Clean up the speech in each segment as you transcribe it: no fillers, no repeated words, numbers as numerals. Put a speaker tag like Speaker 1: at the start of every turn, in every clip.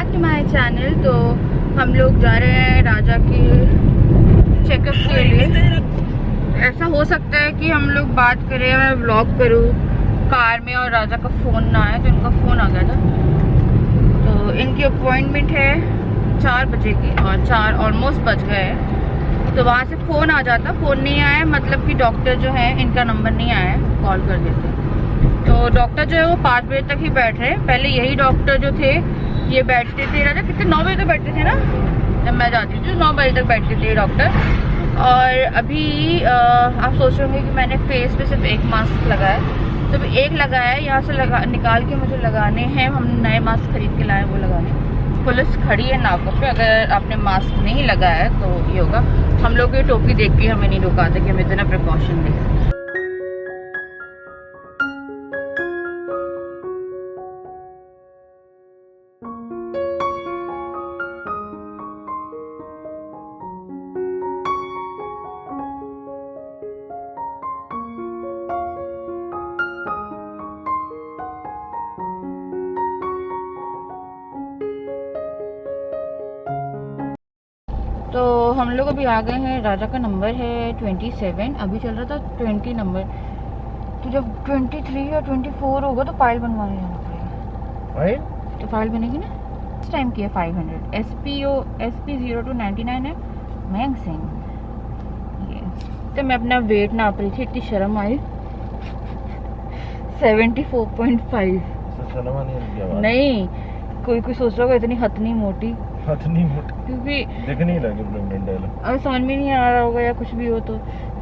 Speaker 1: Back to my channel. तो हम लोग जा रहे हैं राजा के चेकअप के लिए। ऐसा हो सकता है कि हम लोग बात करें, मैं व्लॉग करूँ कार में और राजा का फ़ोन ना आए, तो इनका फ़ोन आ गया था। तो इनकी अपॉइंटमेंट है 4 बजे की और 4 ऑलमोस्ट बज गए हैं। तो वहाँ से फ़ोन आ जाता, फ़ोन नहीं आया मतलब कि डॉक्टर जो है इनका नंबर नहीं आया है, कॉल कर देते। तो डॉक्टर जो है वो 5 बजे तक ही बैठ रहे हैं। पहले यही डॉक्टर जो थे ये बैठते थे, राजा कितने 9 बजे तक बैठते थे ना, जब मैं जाती थी 9 बजे तक बैठते थे डॉक्टर। और अभी आप सोच रहे होंगे कि मैंने फेस पे सिर्फ एक मास्क लगाया, तो एक लगाया है, यहाँ से निकाल के मुझे लगाने हैं। हम नए मास्क खरीद के लाए, वो लगाने। पुलिस खड़ी है नाकों पे, अगर आपने मास्क नहीं लगाया है तो ये होगा। हम लोग ये टोपी देख के हमें नहीं रुकाते कि हम इतना प्रिकॉशन लें। तो हम लोग अभी आ गए हैं। राजा का नंबर है 27, अभी चल रहा था 20 नंबर। तो जब 23 या 24 होगा तो फाइल बनवाने जाना पड़ेगा। फाइल तो फाइल बनेगी ना। इस टाइम की है 500। SP 0299 है। महंग सिंह ये। तो मैं अपना वेट नाप रही थी, इतनी शर्म आई। 74.5। नहीं, कोई सोच रहा होगा इतनी हथनी मोटी, क्योंकि
Speaker 2: देखने लगे प्रेग्नेंट है।
Speaker 1: अरे समझ में नहीं आ रहा होगा या कुछ भी हो तो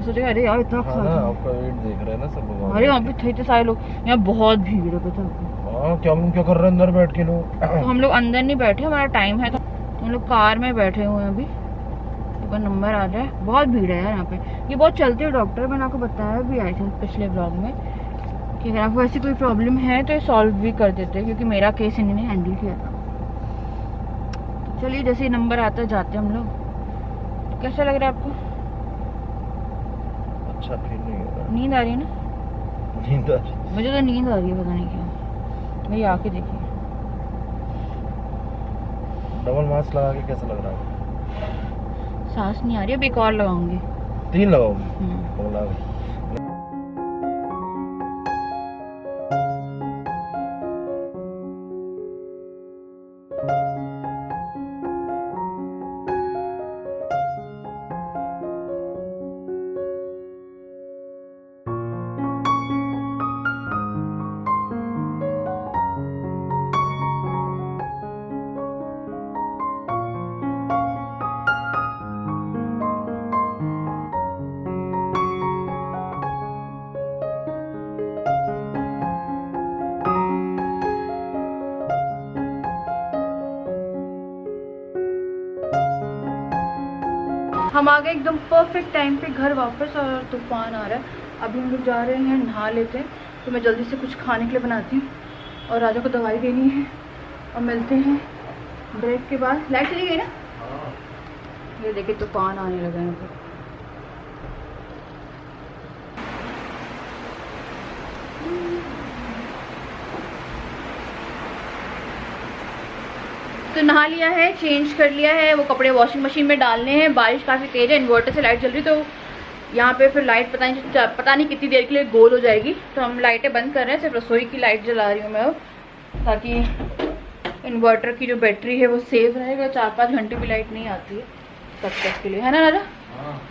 Speaker 1: सोचेगा अरे यार इतना खा
Speaker 2: ना आपका वेट देख रहे हैं ना सब।
Speaker 1: अरे यहाँ पे थे सारे लोग, यहाँ बहुत भीड़ है पता है।
Speaker 2: क्या कर रहे हैं अंदर बैठ के लोग?
Speaker 1: तो हम लोग अंदर नहीं बैठे, हमारा टाइम है, तो हम लोग कार में बैठे हुए हैं अभी। एक नंबर आ जाए। बहुत भीड़ है यार यहाँ पे। ये बहुत चलते हैं डॉक्टर, मैंने आपको बताया भी आई थिंक पिछले ब्लॉग में कि अगर आपको ऐसी कोई प्रॉब्लम है तो ये सॉल्व भी कर देते हैं, क्योंकि मेरा केस इन्होंने हैंडल किया था। चलिए जैसे नंबर आता जाते हम लोग। कैसा लग रहा है आपको?
Speaker 2: अच्छा फील नहीं हो रहा।
Speaker 1: नींद आ रही है ना?
Speaker 2: नींद आ रही है।
Speaker 1: मुझे तो नींद आ रही है, पता नहीं क्यों। भाई आके देखिए।
Speaker 2: डबल मास्क लगा के कैसा लग रहा है?
Speaker 1: सांस नहीं आ रही है, अब एक और लगाऊंगी।
Speaker 2: 3 लगाओगी? हम आ गए एकदम परफेक्ट टाइम पे घर वापस, और तूफान आ रहा है। अभी हम लोग जा रहे हैं, नहा लेते हैं। तो मैं जल्दी से कुछ खाने के लिए बनाती हूँ और राजा को दवाई देनी है, और मिलते हैं ब्रेक के बाद। लाइट चली गई ना? ये देखिए तूफान आने लगा है यहाँ पे। तो नहा लिया है, चेंज कर लिया है, वो कपड़े वॉशिंग मशीन में डालने हैं। बारिश काफ़ी तेज़ है, इन्वर्टर से लाइट जल रही, तो यहाँ पे फिर लाइट पता नहीं कितनी देर के लिए गोल हो जाएगी। तो हम लाइटें बंद कर रहे हैं, सिर्फ रसोई की लाइट जला रही हूँ मैं अब, ताकि इन्वर्टर की जो बैटरी है वो सेव रहेगा। 4-5 घंटे भी लाइट नहीं आती है तब तक के लिए, है ना राजा?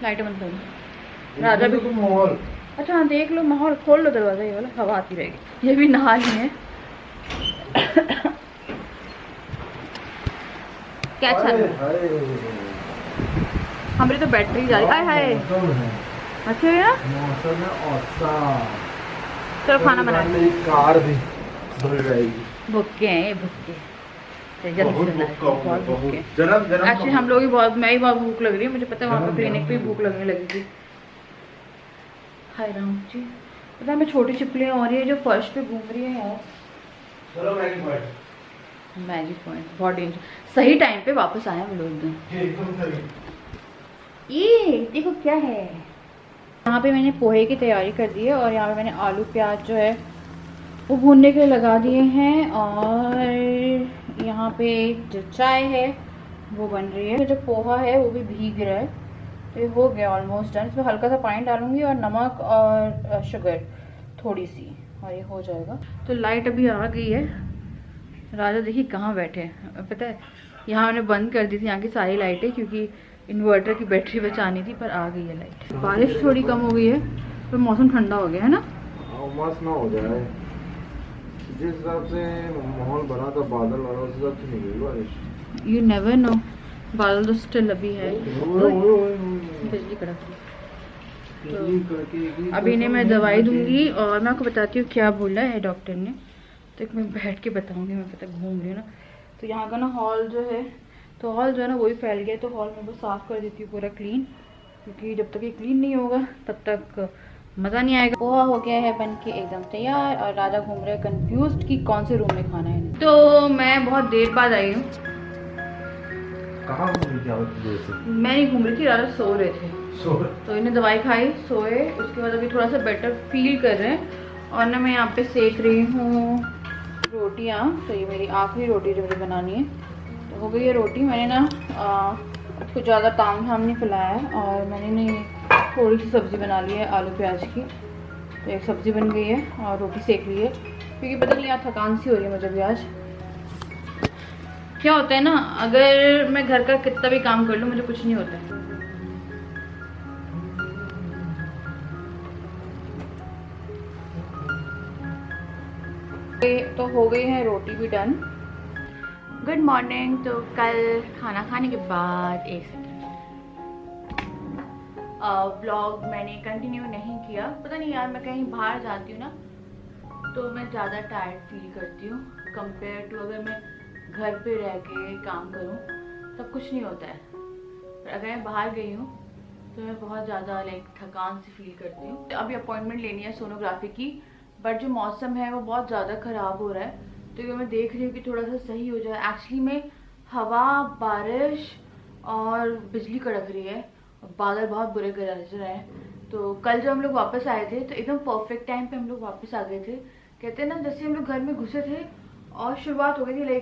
Speaker 2: लाइटें बंद करो। राजा भी माहौल। अच्छा हाँ देख लो, माहौल खोल लो दरवाज़ा, ये वाला हवा आती रहेगी। ये भी नहा लिए हैं। क्या चल रहा है? हमारी तो बैटरी जा रही है। अच्छा है ना? मौसम है औसम।
Speaker 1: चलो खाना बना लो।
Speaker 2: कार भी धुल जाएगी।
Speaker 1: भुक्के हैं ये, भुक्के।
Speaker 2: जन्म
Speaker 1: एक्चुअली हम लोग ही बहुत, मैं ही बहुत भूख लग रही है। मुझे पता है वहाँ पे क्लिनिक पे भूख लगने लगी थी। हाय राम जी, पता है मैं छोटी छिपलियाँ हो रही है जो फर्श पे घूम रही है यार।
Speaker 2: चलो
Speaker 1: मैजिक पॉइंट बहुत डेंजर। सही टाइम पे वापस आया हम लोग एकदम। ये देखो क्या है। यहाँ पे मैंने पोहे की तैयारी कर दी है, और यहाँ पे मैंने आलू प्याज जो है वो भूनने के लिए लगा दिए हैं। और
Speaker 2: यहाँ पे जो चाय है वो बन रही है, जो पोहा है वो भी भीग रहा है। तो ये हो गया ऑलमोस्ट डन। इसमें हल्का सा पानी डालूंगी और नमक और शुगर थोड़ी सी, और ये हो जाएगा। तो लाइट अभी आ गई है। राजा देखिए कहाँ बैठे हैं, पता है यहाँ हमने बंद कर दी थी यहाँ की सारी लाइटें, क्योंकि इन्वर्टर की बैटरी बचानी थी, पर आ गई है लाइट। बारिश थोड़ी कम हो गई है, पर मौसम ठंडा हो गया है ना।
Speaker 3: उमस ना हो जाए, जिस हिसाब से माहौल बना था बादल वाला, उस हिसाब से नहीं हुई बारिश।
Speaker 2: यू नेवर नो, बादल तो स्टिल अभी है, बिजली कड़क रही। तो अभी इन्हें मैं दवाई दूंगी और मैं आपको बताती हूँ क्या बोला है डॉक्टर ने। तो एक मैं बैठ के बताऊंगी, मैं पता घूम रही हूँ ना। तो यहाँ का ना हॉल जो है, तो हॉल जो है ना वही फैल गया, तो हॉल में वो साफ़ कर देती हूँ पूरा क्लीन, क्योंकि जब तक ये क्लीन नहीं होगा तब तक मज़ा नहीं आएगा। पोहा हो गया है बन के एकदम तैयार, और राजा घूम रहे कंफ्यूज्ड कि कौन से रूम में खाना है। तो मैं बहुत देर बाद आई हूँ।
Speaker 3: कहाँ घूम रही थी?
Speaker 2: मैं नहीं घूम रही थी, राजा सो रहे थे। तो इन्हें दवाई खाई, सोए, उसके बाद अभी थोड़ा सा बेटर फील कर रहे हैं। और ना मैं यहाँ पे सेक रही हूँ रोटियाँ। तो ये मेरी आखिरी रोटी जो मुझे बनानी है, तो हो गई है रोटी। मैंने ना कुछ ज़्यादा ताम झाम नहीं फैलाया है, और मैंने थोड़ी सी सब्ज़ी बना ली है आलू प्याज की। तो एक सब्ज़ी बन गई है और रोटी सेक ली है, क्योंकि पता नहीं यार थकान सी हो रही है मुझे भी आज। क्या होता है ना, अगर मैं घर का कितना भी काम कर लूँ मुझे कुछ नहीं होता है। तो हो गई है रोटी भी डन। Good morning. तो कल खाना खाने के बाद एक ब्लॉग मैंने कंटिन्यू नहीं किया। पता नहीं यार, मैं कहीं बाहर जाती हूँ ना तो मैं ज़्यादा टायर्ड फील करती हूँ कंपेयर टू अगर मैं घर पे रह के काम करूँ, तब कुछ नहीं होता है। पर अगर मैं बाहर गई हूँ तो मैं बहुत ज़्यादा थकान सी फील करती हूँ। तो अभी अपॉइंटमेंट लेनी है सोनोग्राफी की, बट जो मौसम है वो बहुत ज़्यादा ख़राब हो रहा है, तो ये मैं देख रही हूँ कि थोड़ा सा सही हो जाए। एक्चुअली में हवा, बारिश और बिजली कड़क रही है, और बादल बहुत बुरे गरज रहे हैं। तो कल जब हम लोग वापस आए थे तो एकदम परफेक्ट टाइम पे हम लोग वापस आ गए थे। कहते हैं ना, जैसे हम लोग घर में घुसे थे और शुरुआत हो गई थी,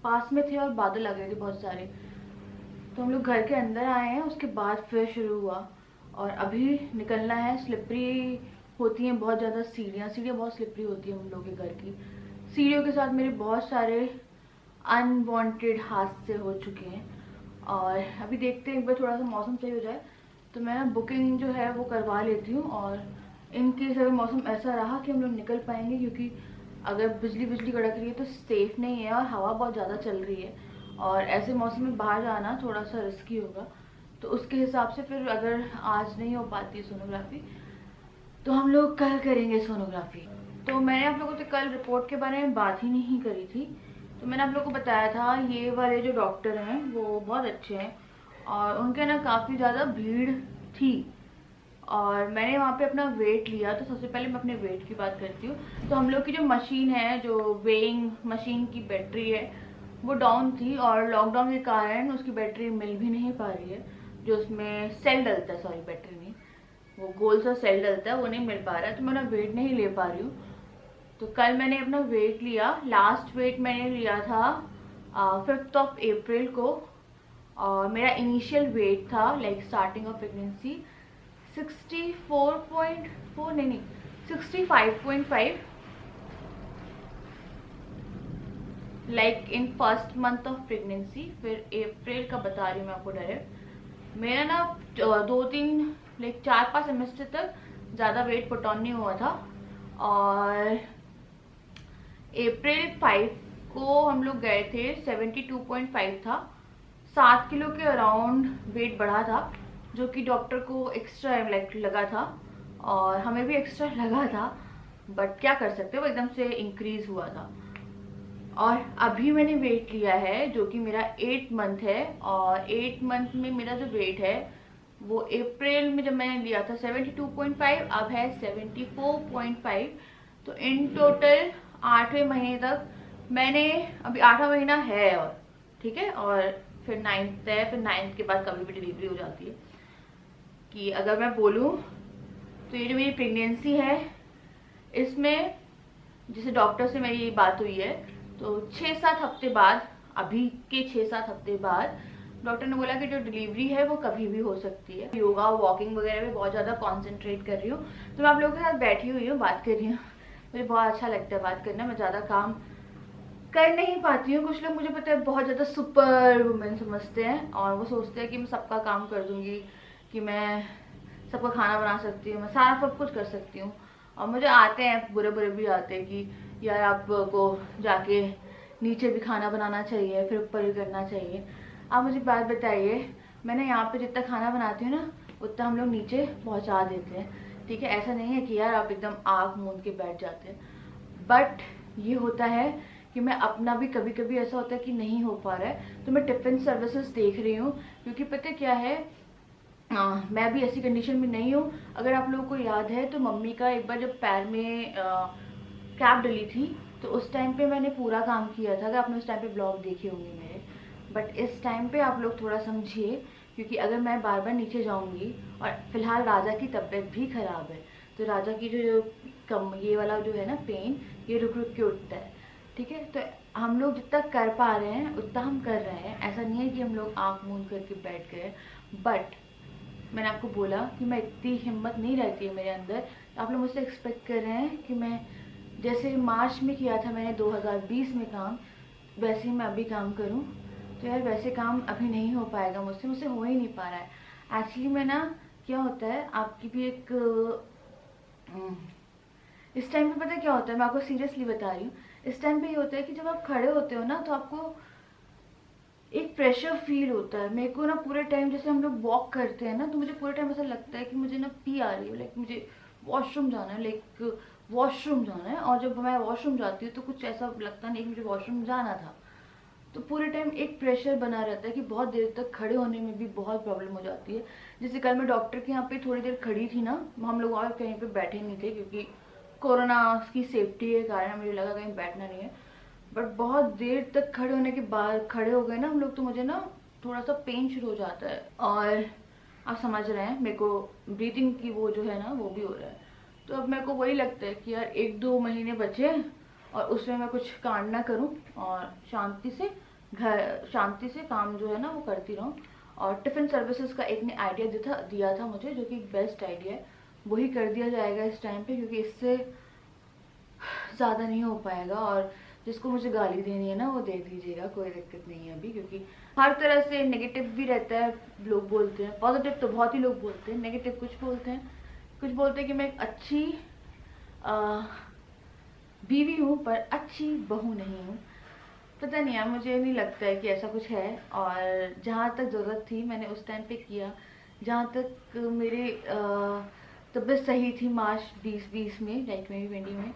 Speaker 2: पास में थे और बादल आ गए थे बहुत सारे। तो हम लोग घर के अंदर आए हैं, उसके बाद फिर शुरू हुआ, और अभी निकलना है। स्लिपरी होती हैं बहुत ज़्यादा सीढ़ियाँ बहुत स्लिपरी होती है हम लोग के घर की। सीढ़ियों के साथ मेरे बहुत सारे अनवांटेड हादसे हो चुके हैं, और अभी देखते हैं एक बार थोड़ा सा मौसम सही हो जाए तो मैं ना बुकिंग जो है वो करवा लेती हूँ। और इन केस अगर मौसम ऐसा रहा कि हम लोग निकल पाएंगे, क्योंकि अगर बिजली कड़क रही है तो सेफ नहीं है, और हवा बहुत ज़्यादा चल रही है, और ऐसे मौसम में बाहर जाना थोड़ा सा रिस्की होगा। तो उसके हिसाब से फिर अगर आज नहीं हो पाती है सोनोग्राफी तो हम लोग कल करेंगे सोनोग्राफी। तो मैंने आप लोगों से कल रिपोर्ट के बारे में बात ही नहीं करी थी। तो मैंने आप लोगों को बताया था ये वाले जो डॉक्टर हैं वो बहुत अच्छे हैं, और उनके ना काफ़ी ज़्यादा भीड़ थी, और मैंने वहाँ पे अपना वेट लिया। तो सबसे पहले मैं अपने वेट की बात करती हूँ। तो हम लोग की जो मशीन है, जो वेइंग मशीन की बैटरी है, वो डाउन थी, और लॉकडाउन के कारण उसकी बैटरी मिल भी नहीं पा रही है। जो उसमें सेल डलता है, सॉरी बैटरी नहीं, वो गोल सा सेल डलता है, वो नहीं मिल पा रहा है, तो मैं अपना वेट नहीं ले पा रही हूँ। तो कल मैंने अपना वेट लिया। लास्ट वेट मैंने लिया था 5 अप्रैल को, और मेरा इनिशियल वेट था स्टार्टिंग ऑफ प्रेगनेंसी 64.4 नहीं 65.5, in first month of pregnancy. फिर अप्रैल का बता रही हूँ मैं आपको डायरेक्ट। मेरा ना 2-3 4-5 सेमेस्टर तक ज़्यादा वेट पुट ऑन नहीं हुआ था, और अप्रैल 5 को हम लोग गए थे, 72.5 था। 7 किलो के अराउंड वेट बढ़ा था, जो कि डॉक्टर को एक्स्ट्रा लगा था, और हमें भी एक्स्ट्रा लगा था, बट क्या कर सकते हो, वो एकदम से इंक्रीज हुआ था। और अभी मैंने वेट लिया है जो कि मेरा 8 मंथ है, और 8 मंथ में मेरा जो वेट है वो अप्रैल में जब मैंने लिया था 72.5, अब है 74.5। तो इन टोटल 8वें महीने तक मैंने, अभी 8वां महीना है, और ठीक है, और फिर 9th है, फिर 9th के बाद कभी भी डिलीवरी हो जाती है। कि अगर मैं बोलूँ तो ये जो मेरी प्रेगनेंसी है, इसमें जैसे डॉक्टर से मेरी बात हुई है तो 6-7 हफ्ते बाद, अभी के 6-7 हफ्ते बाद डॉक्टर ने बोला कि जो डिलीवरी है वो कभी भी हो सकती है। योगा वॉकिंग वगैरह में बहुत ज़्यादा कॉन्सेंट्रेट कर रही हूँ, तो मैं आप लोगों के साथ बैठी हुई हूँ, बात कर रही हूँ। मुझे बहुत अच्छा लगता है बात करना, मैं ज़्यादा काम कर नहीं पाती हूँ। कुछ लोग मुझे पता है बहुत ज़्यादा सुपर वुमेन समझते हैं और वो सोचते हैं कि मैं सबका काम कर दूँगी, कि मैं सबका खाना बना सकती हूँ, मैं सारा सब कुछ कर सकती हूँ। और मुझे आते हैं बुरे बुरे भी आते हैं कि यार आपको जाके नीचे भी खाना बनाना चाहिए, फिर ऊपर भी करना चाहिए। आप मुझे बात बताइए, मैंने यहाँ पे जितना खाना बनाती हूँ ना उतना हम लोग नीचे पहुँचा देते हैं, ठीक है। ऐसा नहीं है कि यार आप एकदम आँख मूंद के बैठ जाते हैं, बट ये होता है कि मैं अपना भी कभी कभी ऐसा होता है कि नहीं हो पा रहा है, तो मैं टिफ़िन सर्विसेज देख रही हूँ। क्योंकि पता क्या है, मैं भी ऐसी कंडीशन में नहीं हूँ। अगर आप लोगों को याद है तो मम्मी का एक बार जब पैर में कैप डली थी, तो उस टाइम पे मैंने पूरा काम किया था। अगर आपने उस टाइम पे ब्लॉग देखे होंगे मेरे, बट इस टाइम पे आप लोग थोड़ा समझिए, क्योंकि अगर मैं बार बार नीचे जाऊंगी, और फिलहाल राजा की तबीयत भी खराब है, तो राजा की जो कम ये वाला जो है ना पेन, ये रुक रुक के उठता है, ठीक है। तो हम लोग जितना कर पा रहे हैं उतना हम कर रहे हैं, ऐसा नहीं है कि हम लोग आँख मूंद करके बैठ गए। बट मैंने आपको बोला कि मैं इतनी हिम्मत नहीं रहती है मेरे अंदर। आप लोग मुझसे एक्सपेक्ट कर रहे हैं कि मैं जैसे मार्च में किया था मैंने 2020 में काम, वैसे ही मैं अभी काम करूं। तो यार वैसे काम अभी नहीं हो पाएगा मुझसे हो ही नहीं पा रहा है। एक्चुअली में ना क्या होता है, आपकी भी एक इस टाइम पे पता है क्या होता है, मैं आपको सीरियसली बता रही हूँ। इस टाइम पे ये होता है कि जब आप खड़े होते हो ना, तो आपको एक प्रेशर फील होता है। मेरे को ना पूरे टाइम जैसे हम लोग वॉक करते हैं ना, तो मुझे पूरे टाइम ऐसा लगता है कि मुझे ना पी आ रही है, लाइक मुझे वॉशरूम जाना है, लाइक वॉशरूम जाना है। और जब मैं वॉशरूम जाती हूँ तो कुछ ऐसा लगता नहीं कि मुझे वॉशरूम जाना था। तो पूरे टाइम एक प्रेशर बना रहता है कि बहुत देर तक खड़े होने में भी बहुत प्रॉब्लम हो जाती है। जैसे कल मैं डॉक्टर के यहाँ पे थोड़ी देर खड़ी थी ना, हम लोग और कहीं पे बैठे नहीं थे, क्योंकि कोरोना की सेफ्टी के कारण मुझे लगा कहीं बैठना नहीं है। बट बहुत देर तक खड़े होने के बाद खड़े हो गए ना हम लोग, तो मुझे ना थोड़ा सा पेन शुरू हो जाता है। और आप समझ रहे हैं, मेरे को ब्रीथिंग की वो जो है ना वो भी हो रहा है। तो अब मेरे को वही लगता है कि यार 1-2 महीने बचे हैं और उसमें मैं कुछ कांड ना करूं और शांति से काम जो है ना वो करती रहूं। और टिफ़िन सर्विसेज का एक ने आइडिया दिया था मुझे, जो कि बेस्ट आइडिया है, वही कर दिया जाएगा इस टाइम पे, क्योंकि इससे ज़्यादा नहीं हो पाएगा। और जिसको मुझे गाली देनी है ना वो दे दीजिएगा, कोई दिक्कत नहीं है अभी, क्योंकि हर तरह से नेगेटिव भी रहता है। लोग बोलते हैं पॉजिटिव, तो बहुत ही लोग बोलते हैं, नेगेटिव कुछ बोलते हैं कि मैं एक अच्छी बीवी हूँ पर अच्छी बहू नहीं हूँ। पता नहीं यार, मुझे नहीं लगता है कि ऐसा कुछ है। और जहाँ तक ज़रूरत थी मैंने उस टाइम पे किया। जहाँ तक मेरे तबीयत सही थी मार्च 2020 में, लाइक 2020 में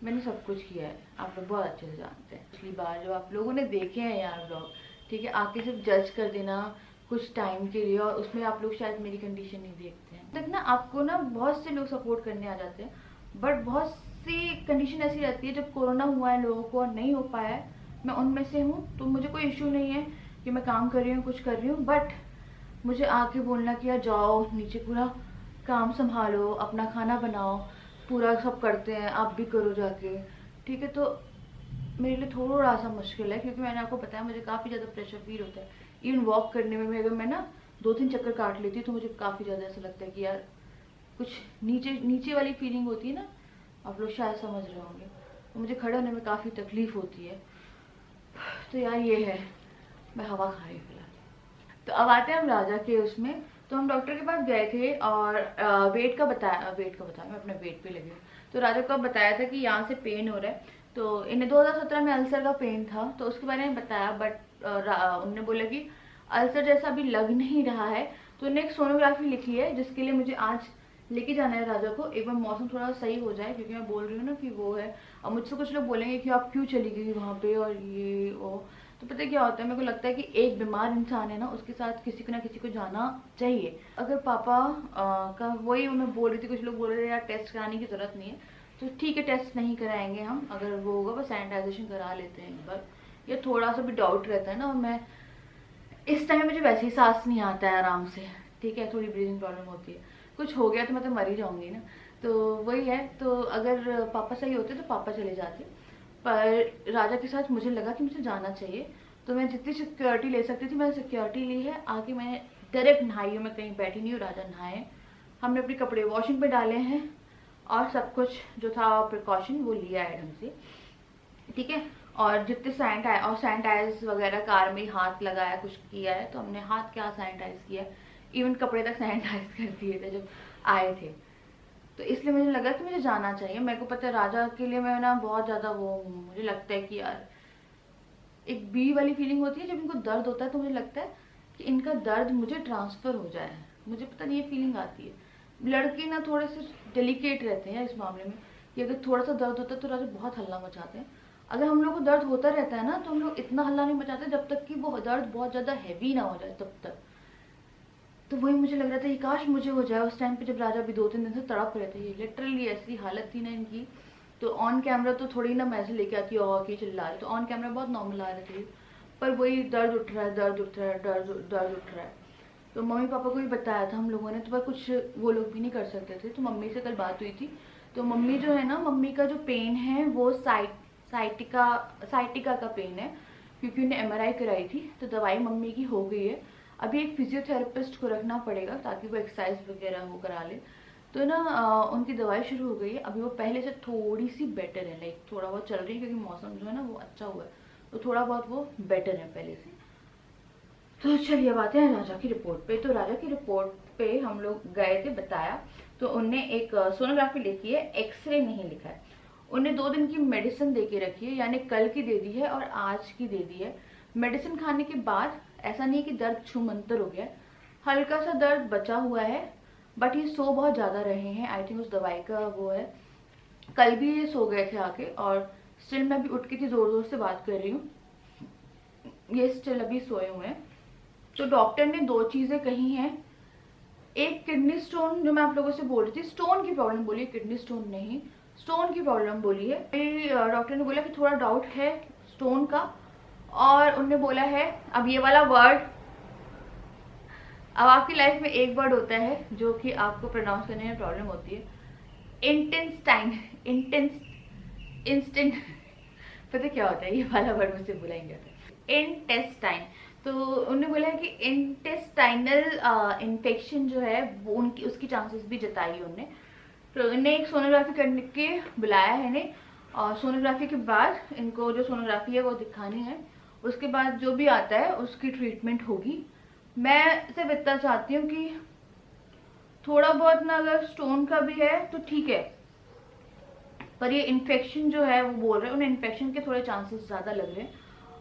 Speaker 2: मैंने सब कुछ किया है। आप लोग बहुत अच्छे से जानते हैं। पिछली बार जो आप लोगों ने देखे हैं यार ब्लॉग, ठीक है, आके सिर्फ जज कर देना कुछ टाइम के लिए, और उसमें आप लोग शायद मेरी कंडीशन नहीं देखते हैं। तक ना आपको ना बहुत से लोग सपोर्ट करने आ जाते हैं, बट बहुत सी कंडीशन ऐसी रहती है जब कोरोना हुआ है लोगों को और नहीं हो पाया है। मैं उनमें से हूँ, तो मुझे कोई इश्यू नहीं है कि मैं काम कर रही हूँ, कुछ कर रही हूँ। बट मुझे आके बोलना कि यार जाओ नीचे पूरा काम संभालो, अपना खाना बनाओ, पूरा सब करते हैं, आप भी करो जाके, ठीक है। तो मेरे लिए थोड़ा सा मुश्किल है, क्योंकि मैंने आपको बताया मुझे काफ़ी ज़्यादा प्रेशर फील होता है। इवन वॉक करने में भी अगर मैं ना 2-3 चक्कर काट लेती हूँ तो मुझे काफ़ी ज़्यादा ऐसा लगता है कि यार कुछ नीचे वाली फीलिंग होती है ना, आप लोग शायद समझ रहे होंगे। तो मुझे खड़े होने में काफ़ी तकलीफ होती है। तो यार ये है, मैं हवा खा रही हूँ फिलहाल। तो अब आते हैं हम राजा के उसमें। तो हम डॉक्टर के पास गए थे और वेट का बताया, मैं अपने वेट पे लगी हूँ। तो राजा को बताया था कि यहाँ से पेन हो रहा है। तो इन्हें 2017 में अल्सर का पेन था, तो उसके बारे में बताया। बट उन्होंने बोला कि अल्सर जैसा अभी लग नहीं रहा है। तो उन्हें एक सोनोग्राफी लिखी है, जिसके लिए मुझे आज लेके जाना है राजा को। एक बार मौसम थोड़ा सही हो जाए, क्योंकि मैं बोल रही हूँ ना कि वो है। और मुझसे कुछ लोग बोलेंगे कि आप क्यों चली गई वहाँ पे और ये वो। तो पता है क्या होता है, मेरे को लगता है कि एक बीमार इंसान है ना, उसके साथ किसी को ना किसी को जाना चाहिए। अगर पापा का वही मैं बोल रही थी, कुछ लोग बोल रहे थे यार टेस्ट कराने की जरूरत नहीं है, तो ठीक है टेस्ट नहीं कराएंगे हम। अगर वो होगा बस सैनिटाइजेशन करा लेते हैं एक बार। ये थोड़ा सा भी डाउट रहता है ना, और मैं इस टाइम मुझे वैसे ही सांस नहीं आता है आराम से, ठीक है, थोड़ी ब्रीदिंग प्रॉब्लम होती है। कुछ हो गया तो मैं तो मर ही जाऊंगी ना, तो वही है। तो अगर पापा सही होते तो पापा चले जाते, पर राजा के साथ मुझे लगा कि मुझे जाना चाहिए, तो मैं जितनी सिक्योरिटी ले सकती थी मैंने सिक्योरिटी ली है। आके मैंने डायरेक्ट नहाई हूँ, मैं कहीं बैठी नहीं हूँ, राजा नहाए। हमने अपने कपड़े वॉशिंग पे डाले हैं और सब कुछ जो था प्रिकॉशन वो लिया है ढंग से, ठीक है। और जितने सैनिटाइज वगैरह कार में हाथ लगाया कुछ किया है, तो हमने हाथ क्या सैनिटाइज किया, इवन कपड़े तक सैनिटाइज कर दिए थे जब आए थे। तो इसलिए मुझे लगा कि मुझे जाना चाहिए। मेरे को पता है राजा के लिए मैं ना बहुत ज़्यादा वो, मुझे लगता है कि यार एक बी वाली फीलिंग होती है जब इनको दर्द होता है, तो मुझे लगता है कि इनका दर्द मुझे ट्रांसफ़र हो जाए। मुझे पता नहीं ये फीलिंग आती है। लड़के ना थोड़े से डेलिकेट रहते हैं इस मामले में कि अगर थोड़ा सा दर्द होता है तो राजा बहुत हल्ला मचाते हैं। अगर हम लोग को दर्द होता रहता है ना तो हम लोग इतना हल्ला नहीं मचाते जब तक कि वो दर्द बहुत ज़्यादा हैवी ना हो जाए तब तक। तो वही मुझे लग रहा था कि काश मुझे हो जाए उस टाइम पे जब राजा भी 2-3 दिन से तड़प रहे थे। ये लिटरली ऐसी हालत थी ना इनकी। तो ऑन कैमरा तो थोड़ी ना मैं ऐसे लेके आती और कि चिल्ला रहे, तो ऑन कैमरा बहुत नॉर्मल आ रहे थे, पर वही दर्द उठ रहा है, दर्द उठ रहा है, दर्द उठ रहा है। तो मम्मी पापा को भी बताया था हम लोगों ने, तो पर कुछ वो लोग भी नहीं कर सकते थे। तो मम्मी से कल बात हुई थी, तो मम्मी जो है ना, मम्मी का जो पेन है वो साइटिका का पेन है, क्योंकि उन्हें MRI कराई थी। तो दवाई मम्मी की हो गई है। अभी एक फिजियोथेरेपिस्ट को रखना पड़ेगा ताकि वो एक्सरसाइज वगैरह वो करा ले। तो ना उनकी दवाई शुरू हो गई है। अभी वो पहले से थोड़ी सी बेटर है, लाइक थोड़ा बहुत चल रही है क्योंकि मौसम जो है ना वो अच्छा हुआ है, तो थोड़ा बहुत वो बेटर है पहले से। तो चलिए अब आते हैं राजा की रिपोर्ट पे। तो राजा की रिपोर्ट पे हम लोग गए थे, बताया, तो उनने एक सोनोग्राफी लिखी है, एक्सरे नहीं लिखा है। उन्हें 2 दिन की मेडिसिन दे के रखी है, यानी कल की दे दी है और आज की दे दी है। मेडिसिन खाने के बाद ऐसा नहीं कि दर्द छूमंतर हो गया, हल्का सा दर्द बचा हुआ है, बट ये सो बहुत ज़्यादा रहे हैं। आई थिंक उस दवाई का वो है। कल भी ये सो गए थे आके, और स्टिल मैं अभी उठ के थी, ज़ोर ज़ोर से बात कर रही हूँ, ये स्टिल अभी सोए हुए हैं। तो डॉक्टर ने 2 चीज़ें कही हैं। एक किडनी स्टोन, जो मैं आप लोगों से बोल रही थी, स्टोन की प्रॉब्लम बोली, किडनी स्टोन नहीं, स्टोन की प्रॉब्लम बोली है। डॉक्टर ने बोला कि थोड़ा डाउट है स्टोन का, और उन्होंने बोला है, अब ये वाला वर्ड, अब आपकी लाइफ में एक वर्ड होता है जो कि आपको प्रोनाउंस करने में प्रॉब्लम होती है, इंस्टेंट पता क्या होता है ये वाला वर्ड, मुझसे बोला ही जाता है, इंटेस्टाइन। तो उन्होंने बोला है कि इंटेस्टाइनल इन्फेक्शन जो है वो उनकी उसकी चांसेस भी जताई उन्होंने। तो इन्हें एक सोनोग्राफी करने के बुलाया है इन्हें, और सोनोग्राफी के बाद इनको जो सोनोग्राफी है वो दिखानी है। उसके बाद जो भी आता है उसकी ट्रीटमेंट होगी। मैं सिर्फ इतना चाहती हूँ कि थोड़ा बहुत ना, अगर स्टोन का भी है तो ठीक है, पर ये इन्फेक्शन जो है वो बोल रहे हैं, उन्हें इन्फेक्शन के थोड़े चांसेस ज़्यादा लग रहे हैं।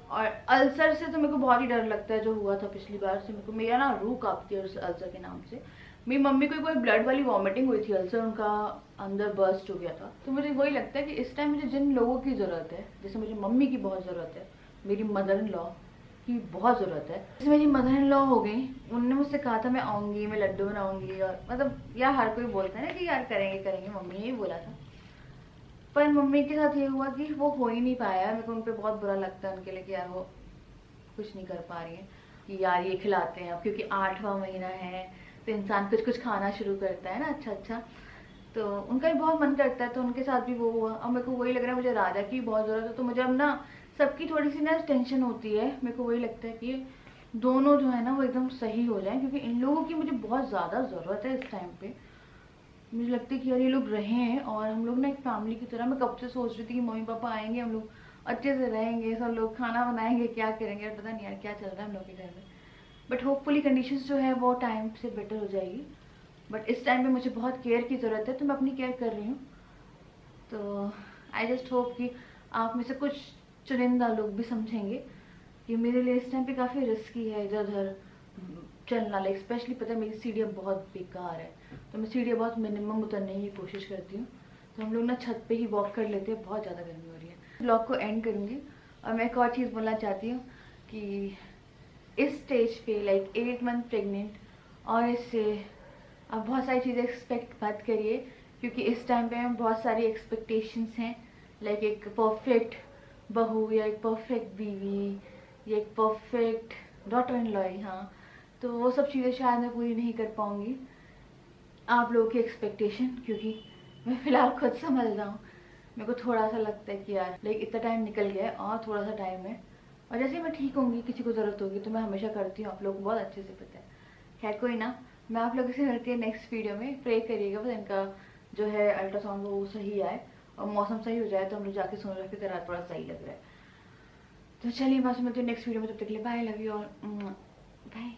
Speaker 2: और अल्सर से तो मेरे को बहुत ही डर लगता है, जो हुआ था पिछली बार से मेरे को, मेरा ना रूह कांपती है उस अल्सर के नाम से। मेरी मम्मी को कोई ब्लड वाली वॉमिटिंग हुई थी, अल्सर उनका अंदर बर्स्ट हो गया था। तो मुझे वही लगता है कि इस टाइम मुझे जिन लोगों की ज़रूरत है, जैसे मुझे मम्मी की बहुत ज़रूरत है, मेरी मदर इन लॉ की बहुत ज़रूरत है। जैसे मेरी मदर इन लॉ हो गई, उनने मुझसे कहा था मैं आऊँगी, मैं लड्डू बनाऊँगी, और मतलब यार हर कोई बोलता है ना कि यार करेंगे, मम्मी ने ही बोला था, पर मम्मी के साथ ये हुआ कि वो हो ही नहीं पाया। मेरे को उन पर बहुत बुरा लगता है उनके लिए कि यार वो कुछ नहीं कर पा रही है, कि यार ये खिलाते हैं अब, क्योंकि 8वां महीना है तो इंसान कुछ कुछ खाना शुरू करता है ना, अच्छा, तो उनका भी बहुत मन करता है, तो उनके साथ भी वो हुआ। और मेरे को वही लग रहा है मुझे राजा की बहुत ज़रूरत है, तो मुझे अब ना सबकी थोड़ी सी ना टेंशन होती है। मेरे को वही लगता है कि दोनों जो है ना वो एकदम सही हो जाए, क्योंकि इन लोगों की मुझे बहुत ज़्यादा ज़रूरत है इस टाइम पे। मुझे लगता है कि यार ये लोग रहे हैं और हम लोग ना एक फैमिली की तरह, मैं कब से सोच रही थी कि मम्मी पापा आएंगे, हम लोग अच्छे से रहेंगे, सब लोग खाना बनाएंगे, क्या करेंगे, यार पता नहीं यार क्या चल रहा है हम लोग के घर में। बट होपफुली कंडीशंस जो है वो टाइम से बेटर हो जाएगी। बट इस टाइम पे मुझे बहुत केयर की ज़रूरत है, तो मैं अपनी केयर कर रही हूँ। तो आई जस्ट होप कि आप में से कुछ चुनिंदा लोग भी समझेंगे कि मेरे लिए इस टाइम पे काफ़ी रिस्की है इधर उधर चलना। लाइक स्पेशली पता है मेरी सीढ़ियाँ बहुत बेकार है, तो मैं सीढ़ियाँ बहुत मिनिमम उतरने की कोशिश करती हूँ। तो हम लोग ना छत पे ही वॉक कर लेते हैं, बहुत ज़्यादा गर्मी हो रही है। ब्लॉग को एंड करूँगी, और मैं एक और चीज़ बोलना चाहती हूँ कि इस स्टेज पे लाइक 8 मंथ प्रेग्नेंट, और इससे आप बहुत सारी चीज़ें एक्सपेक्ट मत करिए, क्योंकि इस टाइम पे हमें बहुत सारी एक्सपेक्टेशंस हैं, लाइक एक परफेक्ट बहू, या एक परफेक्ट बीवी, या एक परफेक्ट डॉटर इन लॉ। हाँ, तो वो सब चीज़ें शायद मैं पूरी नहीं कर पाऊँगी आप लोगों की एक्सपेक्टेशन, क्योंकि मैं फ़िलहाल खुद संभल रहा हूँ। मेरे को थोड़ा सा लगता है कि यार लाइक इतना टाइम निकल गया है और थोड़ा सा टाइम है, और जैसे ही मैं ठीक होंगी, किसी को ज़रूरत होगी तो मैं हमेशा करती हूँ, आप लोग को बहुत अच्छे से पता है। खैर कोई ना, मैं आप लोगों से करती है नेक्स्ट वीडियो में। प्रे करिएगा बस इनका जो है अल्ट्रासाउंड वो सही आए और मौसम सही हो जाए तो हम लोग जाके सोनोग्राफी करा, थोड़ा सही लग रहा है। तो चलिए बस मिलते हैं नेक्स्ट वीडियो में, तब तक के लिए bye, love you all, bye.